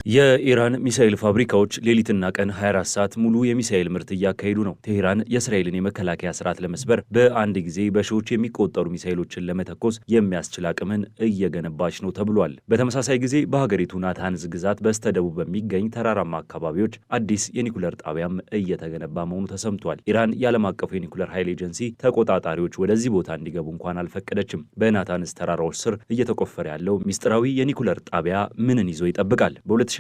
የኢራን ሚሳኤል ፋብሪካዎች ሌሊትና ቀን 24 ሰዓት ሙሉ የሚሳኤል ምርት እያካሄዱ ነው። ቴህራን የእስራኤልን የመከላከያ ስርዓት ለመስበር በአንድ ጊዜ በሺዎች የሚቆጠሩ ሚሳኤሎችን ለመተኮስ የሚያስችል አቅምን እየገነባች ነው ተብሏል። በተመሳሳይ ጊዜ በሀገሪቱ ናታንዝ ግዛት በስተደቡብ በሚገኝ ተራራማ አካባቢዎች አዲስ የኒኩለር ጣቢያም እየተገነባ መሆኑ ተሰምቷል። ኢራን የዓለም አቀፉ የኒኩለር ኃይል ኤጀንሲ ተቆጣጣሪዎች ወደዚህ ቦታ እንዲገቡ እንኳን አልፈቀደችም። በናታንዝ ተራራዎች ስር እየተቆፈረ ያለው ሚስጥራዊ የኒኩለር ጣቢያ ምንን ይዞ ይጠብቃል? 2025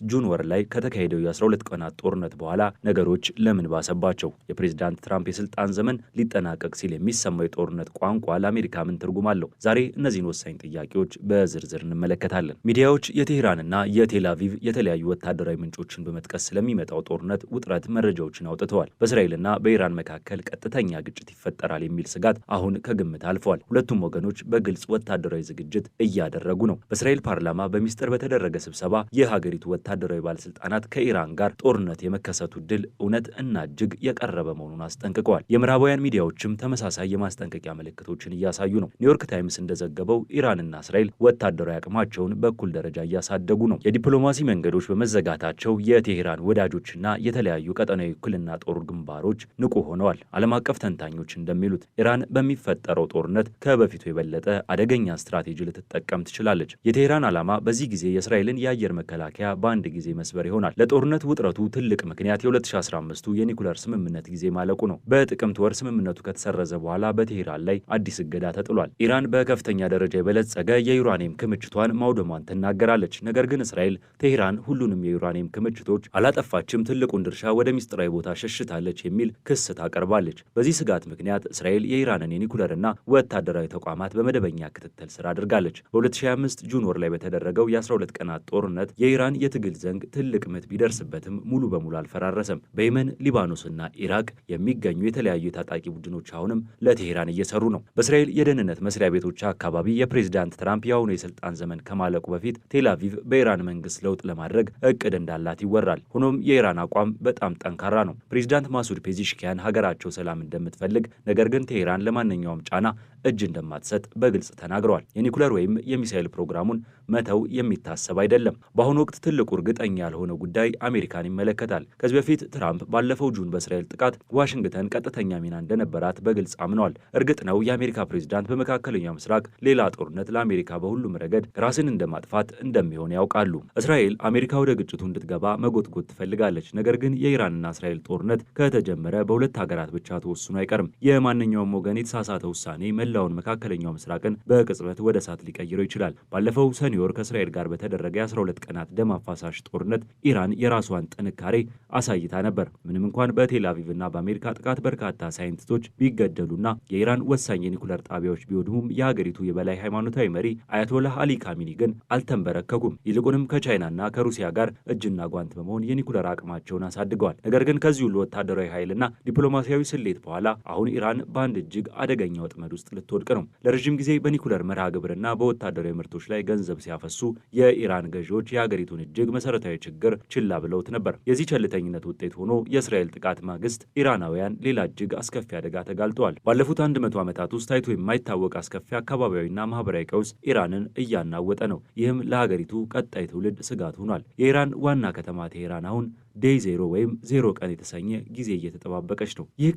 ጁን ወር ላይ ከተካሄደው የ12 ቀናት ጦርነት በኋላ ነገሮች ለምን ባሰባቸው? የፕሬዝዳንት ትራምፕ የስልጣን ዘመን ሊጠናቀቅ ሲል የሚሰማው የጦርነት ቋንቋ ለአሜሪካ ምን ትርጉም አለው? ዛሬ እነዚህን ወሳኝ ጥያቄዎች በዝርዝር እንመለከታለን። ሚዲያዎች የቴህራንና የቴል አቪቭ የተለያዩ ወታደራዊ ምንጮችን በመጥቀስ ስለሚመጣው ጦርነት ውጥረት መረጃዎችን አውጥተዋል። በእስራኤልና በኢራን መካከል ቀጥተኛ ግጭት ይፈጠራል የሚል ስጋት አሁን ከግምት አልፈዋል። ሁለቱም ወገኖች በግልጽ ወታደራዊ ዝግጅት እያደረጉ ነው። በእስራኤል ፓርላማ በሚስጥር በተደረገ ስብሰባ የሀገሪቱ ወታደራዊ ባለስልጣናት ከኢራን ጋር ጦርነት የመከሰቱ ድል እውነት እና እጅግ የቀረበ መሆኑን አስጠንቅቀዋል። የምዕራባውያን ሚዲያዎችም ተመሳሳይ የማስጠንቀቂያ ምልክቶችን እያሳዩ ነው። ኒውዮርክ ታይምስ እንደዘገበው ኢራንና እስራኤል ወታደራዊ አቅማቸውን በእኩል ደረጃ እያሳደጉ ነው። የዲፕሎማሲ መንገዶች በመዘጋታቸው የቴህራን ወዳጆችና የተለያዩ ቀጠናዊ እኩልና ጦር ግንባሮች ንቁ ሆነዋል። ዓለም አቀፍ ተንታኞች እንደሚሉት ኢራን በሚፈጠረው ጦርነት ከበፊቱ የበለጠ አደገኛ ስትራቴጂ ልትጠቀም ትችላለች። የቴህራን ዓላማ በዚህ ጊዜ የእስራኤልን የአየር መከላከያ በአንድ ጊዜ መስበር ይሆናል። ለጦርነት ውጥረቱ ትልቅ ምክንያት የ2015ቱ የኒኩለር ስምምነት ጊዜ ማለቁ ነው። በጥቅምት ወር ስምምነቱ ከተሰረዘ በኋላ በቴህራን ላይ አዲስ እገዳ ተጥሏል። ኢራን በከፍተኛ ደረጃ የበለጸገ የዩራኒየም ክምችቷን ማውደሟን ትናገራለች። ነገር ግን እስራኤል ቴህራን ሁሉንም የዩራኒየም ክምችቶች አላጠፋችም፣ ትልቁን ድርሻ ወደ ሚስጥራዊ ቦታ ሸሽታለች የሚል ክስ ታቀርባለች። በዚህ ስጋት ምክንያት እስራኤል የኢራንን የኒኩለርና ወታደራዊ ተቋማት በመደበኛ ክትትል ስር አድርጋለች። በ2025 ጁን ወር ላይ በተደረገው የ12 ቀናት ጦርነት የኢራን የትግል ዘንግ ትልቅ ምት ቢደርስበትም ሙሉ በሙሉ አልፈራረሰም። በየመን፣ ሊባኖስና ኢራቅ የሚገኙ የተለያዩ የታጣቂ ቡድኖች አሁንም ለቴህራን እየሰሩ ነው። በእስራኤል የደህንነት መስሪያ ቤቶች አካባቢ የፕሬዝዳንት ትራምፕ የአሁኑ የስልጣን ዘመን ከማለቁ በፊት ቴል አቪቭ በኢራን መንግስት ለውጥ ለማድረግ እቅድ እንዳላት ይወራል። ሆኖም የኢራን አቋም በጣም ጠንካራ ነው። ፕሬዝዳንት ማሱድ ፔዚሽኪያን ሀገራቸው ሰላም እንደምትፈልግ፣ ነገር ግን ቴህራን ለማንኛውም ጫና እጅ እንደማትሰጥ በግልጽ ተናግረዋል። የኒኩለር ወይም የሚሳኤል ፕሮግራሙን መተው የሚታሰብ አይደለም። በአሁኑ ወቅት ትልቁ እርግጠኛ ያልሆነ ጉዳይ አሜሪካን ይመለከታል። ከዚህ በፊት ትራምፕ ባለፈው ጁን በእስራኤል ጥቃት ዋሽንግተን ቀጥተኛ ሚና እንደነበራት በግልጽ አምነዋል። እርግጥ ነው የአሜሪካ ፕሬዝዳንት በመካከለኛው ምስራቅ ሌላ ጦርነት ለአሜሪካ በሁሉም ረገድ ራስን እንደማጥፋት እንደሚሆን ያውቃሉ። እስራኤል አሜሪካ ወደ ግጭቱ እንድትገባ መጎትጎት ትፈልጋለች። ነገር ግን የኢራንና እስራኤል ጦርነት ከተጀመረ በሁለት ሀገራት ብቻ ተወስኖ አይቀርም። የማንኛውም ወገን የተሳሳተ ውሳኔ መላውን መካከለኛው ምስራቅን በቅጽበት ወደ እሳት ሊቀይረው ይችላል። ባለፈው ሰኔ ወር ከእስራኤል ጋር በተደረገ የ12 ቀናት ደም አፋሳሽ ጦርነት ኢራን የራሷን ጥንካሬ አሳይታ ነበር። ምንም እንኳን በቴል አቪቭና በአሜሪካ ጥቃት በርካታ ሳይንቲስቶች ቢገደሉና የኢራን ወሳኝ የኒኩለር ጣቢያዎች ቢወድሙም የሀገሪቱ የበላይ ሃይማኖታዊ መሪ አያቶላህ አሊ ካሚኒ ግን አልተንበረከኩም። ይልቁንም ከቻይናና ከሩሲያ ጋር እጅና ጓንት በመሆን የኒኩለር አቅማቸውን አሳድገዋል። ነገር ግን ከዚህ ሁሉ ወታደራዊ ኃይልና ዲፕሎማሲያዊ ስሌት በኋላ አሁን ኢራን በአንድ እጅግ አደገኛ ወጥመድ ውስጥ ልትወድቅ ነው። ለረዥም ጊዜ በኒኩለር መርሃ ግብርና በወታደራዊ ምርቶች ላይ ገንዘብ ሲያፈሱ የኢራን ገዢዎች የሀገሪቱን እጅግ መሰረታዊ ችግር ችላ ብለውት ነበር። የዚህ ቸልተኝነት ውጤት ሆኖ የእስራኤል ጥቃት ማግስት ኢራናውያን ሌላ እጅግ አስከፊ አደጋ ተጋልጠዋል። ባለፉት 100 ዓመታት ውስጥ ታይቶ የማይታወቅ አስከፊ አካባቢያዊና ማህበራዊ ቀውስ ኢራንን እያናወጠ ነው። ይህም ለሀገሪቱ ቀጣይ ትውልድ ስጋት ሆኗል። የኢራን ዋና ከተማ ቴህራን አሁን ዴይ ዜሮ ወይም ዜሮ ቀን የተሰኘ ጊዜ እየተጠባበቀች ነው። ይህ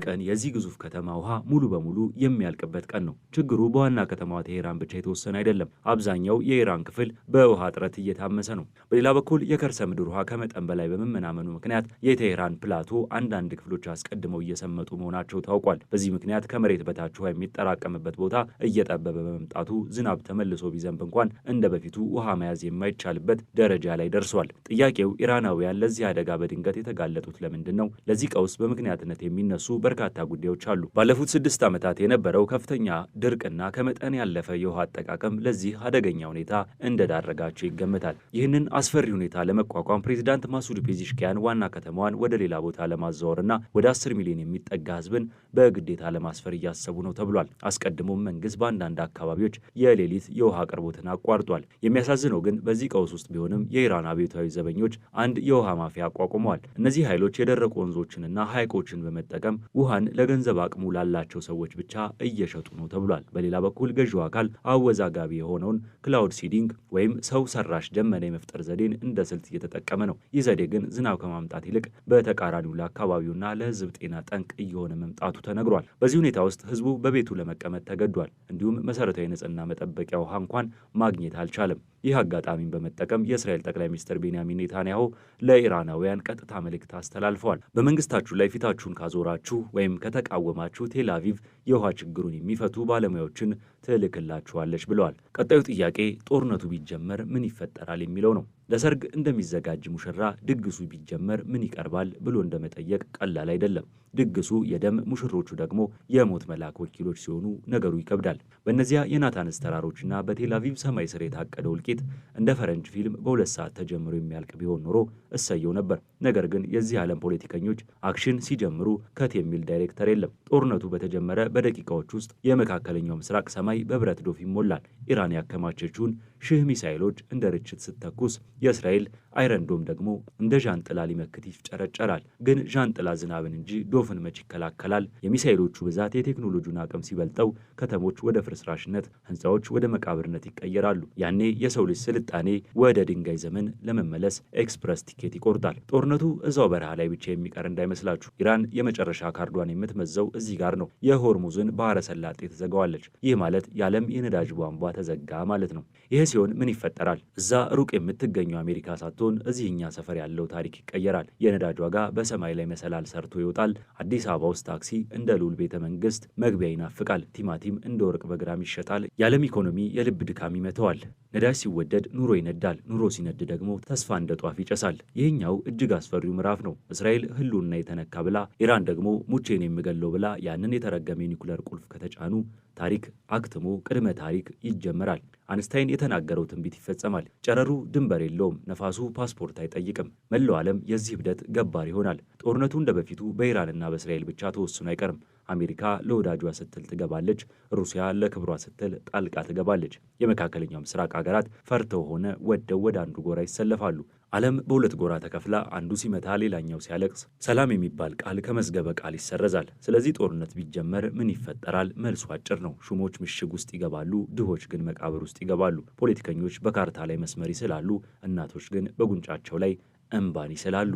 ቀን የዚህ ግዙፍ ከተማ ውሃ ሙሉ በሙሉ የሚያልቅበት ቀን ነው። ችግሩ በዋና ከተማዋ ቴህራን ብቻ የተወሰነ አይደለም። አብዛኛው የኢራን ክፍል በውሃ እጥረት እየታመሰ ነው። በሌላ በኩል የከርሰ ምድር ውሃ ከመጠን በላይ በመመናመኑ ምክንያት የቴህራን ፕላቶ አንዳንድ ክፍሎች አስቀድመው እየሰመጡ መሆናቸው ታውቋል። በዚህ ምክንያት ከመሬት በታች ውሃ የሚጠራቀምበት ቦታ እየጠበበ በመምጣቱ ዝናብ ተመልሶ ቢዘንብ እንኳን እንደ በፊቱ ውሃ መያዝ የማይቻልበት ደረጃ ላይ ደርሷል። ጥያቄው ኢራናውያን ለዚህ አደጋ በድንገት የተጋለጡት ለምንድን ነው? ለዚህ ቀውስ በምክንያትነት የሚነሱ በርካታ ጉዳዮች አሉ። ባለፉት 6 ዓመታት የነበረው ከፍተኛ ድርቅና ከመጠን ያለፈ የውሃ አጠቃቀም ለዚህ አደገኛ ሁኔታ እንደዳረጋቸው ይገመታል። ይህንን አስፈሪ ሁኔታ ለመቋቋም ፕሬዝዳንት ማሱድ ፔዚሽኪያን ዋና ከተማዋን ወደ ሌላ ቦታ ለማዛወርና ወደ 10 ሚሊዮን የሚጠጋ ሕዝብን በግዴታ ለማስፈር እያሰቡ ነው ተብሏል። አስቀድሞም መንግስት በአንዳንድ አካባቢዎች የሌሊት የውሃ አቅርቦትን አቋርጧል። የሚያሳዝነው ግን በዚህ ቀውስ ውስጥ ቢሆንም የኢራን አብዮታዊ ዘበኞች አንድ የውሃ ማፊያ አቋቁመዋል። እነዚህ ኃይሎች የደረቁ ወንዞችንና ሐይቆችን በመጠቀም ውሃን ለገንዘብ አቅሙ ላላቸው ሰዎች ብቻ እየሸጡ ነው ተብሏል። በሌላ በኩል ገዢው አካል አወዛጋቢ የሆነውን ክላውድ ሲዲንግ ወይም ሰው ሰራሽ ደመና የመፍጠር ዘዴን እንደ ስልት እየተጠቀመ ነው። ይህ ዘዴ ግን ዝናብ ከማምጣት ይልቅ በተቃራኒው ለአካባቢውና ለሕዝብ ጤና ጠንቅ እየሆነ መምጣቱ ተነግሯል። በዚህ ሁኔታ ውስጥ ሕዝቡ በቤቱ ለመቀመጥ ተገዷል። እንዲሁም መሰረታዊ ንጽህና መጠበቂያ ውሃ እንኳን ማግኘት አልቻለም። ይህ አጋጣሚን በመጠቀም የእስራኤል ጠቅላይ ሚኒስትር ቤንያሚን ኔታንያሁ ለኢራናውያን ቀጥታ መልእክት አስተላልፈዋል። በመንግስታችሁ ላይ ፊታችሁን ካዞራችሁ ወይም ከተቃወማችሁ ቴል አቪቭ የውሃ ችግሩን የሚፈቱ ባለሙያዎችን ትልክላችኋለች ብለዋል። ቀጣዩ ጥያቄ ጦርነቱ ቢጀመር ምን ይፈጠራል የሚለው ነው። ለሰርግ እንደሚዘጋጅ ሙሽራ ድግሱ ቢጀመር ምን ይቀርባል ብሎ እንደመጠየቅ ቀላል አይደለም። ድግሱ የደም ሙሽሮቹ ደግሞ የሞት መልአክ ወኪሎች ሲሆኑ ነገሩ ይከብዳል። በእነዚያ የናታንስ ተራሮችና በቴል አቪቭ ሰማይ ስር የታቀደው እልቂት እንደ ፈረንጅ ፊልም በ2 ሰዓት ተጀምሮ የሚያልቅ ቢሆን ኖሮ እሰየው ነበር። ነገር ግን የዚህ ዓለም ፖለቲከኞች አክሽን ሲጀምሩ ከት የሚል ዳይሬክተር የለም። ጦርነቱ በተጀመረ በደቂቃዎች ውስጥ የመካከለኛው ምስራቅ ሰማይ በብረት ዶፍ ይሞላል። ኢራን ያከማቸችውን 1000 ሚሳኤሎች እንደ ርችት ስትተኩስ የእስራኤል አይረንዶም ደግሞ እንደ ዣንጥላ ሊመክት ይፍጨረጨራል። ግን ዣንጥላ ዝናብን እንጂ ዶፍን መች ይከላከላል? የሚሳኤሎቹ ብዛት የቴክኖሎጂውን አቅም ሲበልጠው ከተሞች ወደ ፍርስራሽነት፣ ህንፃዎች ወደ መቃብርነት ይቀየራሉ። ያኔ የሰው ልጅ ስልጣኔ ወደ ድንጋይ ዘመን ለመመለስ ኤክስፕረስ ቲኬት ይቆርጣል። ጦርነቱ እዛው በረሃ ላይ ብቻ የሚቀር እንዳይመስላችሁ። ኢራን የመጨረሻ ካርዷን የምትመዘው እዚህ ጋር ነው። የሆርሙዝን ባህረ ሰላጤ ትዘጋዋለች። ይህ ማለት የዓለም የነዳጅ ቧንቧ ተዘጋ ማለት ነው። ይህ ሲሆን ምን ይፈጠራል? እዛ ሩቅ የምትገኘው አሜሪካ ሳትሆን እዚህኛ ሰፈር ያለው ታሪክ ይቀየራል። የነዳጅ ዋጋ በሰማይ ላይ መሰላል ሰርቶ ይወጣል። አዲስ አበባ ውስጥ ታክሲ እንደ ልዑል ቤተ መንግስት መግቢያ ይናፍቃል። ቲማቲም እንደ ወርቅ በግራም ይሸጣል። የዓለም ኢኮኖሚ የልብ ድካም ይመተዋል። ነዳጅ ሲወደድ ኑሮ ይነዳል። ኑሮ ሲነድ ደግሞ ተስፋ እንደ ጧፍ ይጨሳል። ይህኛው እጅግ አስፈሪው ምዕራፍ ነው። እስራኤል ህልውና የተነካ ብላ፣ ኢራን ደግሞ ሙቼን የምገለው ብላ ያንን የተረገመ የኒኩለር ቁልፍ ከተጫኑ ታሪክ አክትሞ ቅድመ ታሪክ ይጀመራል። አንስታይን የተናገረው ትንቢት ይፈጸማል። ጨረሩ ድንበር የለውም፣ ነፋሱ ፓስፖርት አይጠይቅም። መላው ዓለም የዚህ ሂደት ገባር ይሆናል። ጦርነቱ እንደ በፊቱ በኢራንና በእስራኤል ብቻ ተወስኖ አይቀርም። አሜሪካ ለወዳጇ ስትል ትገባለች። ሩሲያ ለክብሯ ስትል ጣልቃ ትገባለች። የመካከለኛው ምስራቅ ሀገራት ፈርተው ሆነ ወደው ወደ አንዱ ጎራ ይሰለፋሉ። ዓለም በሁለት ጎራ ተከፍላ አንዱ ሲመታ ሌላኛው ሲያለቅስ ሰላም የሚባል ቃል ከመዝገበ ቃል ይሰረዛል። ስለዚህ ጦርነት ቢጀመር ምን ይፈጠራል? መልሱ አጭር ነው። ሹሞች ምሽግ ውስጥ ይገባሉ፣ ድሆች ግን መቃብር ውስጥ ይገባሉ። ፖለቲከኞች በካርታ ላይ መስመር ይስላሉ፣ እናቶች ግን በጉንጫቸው ላይ እንባን ይስላሉ።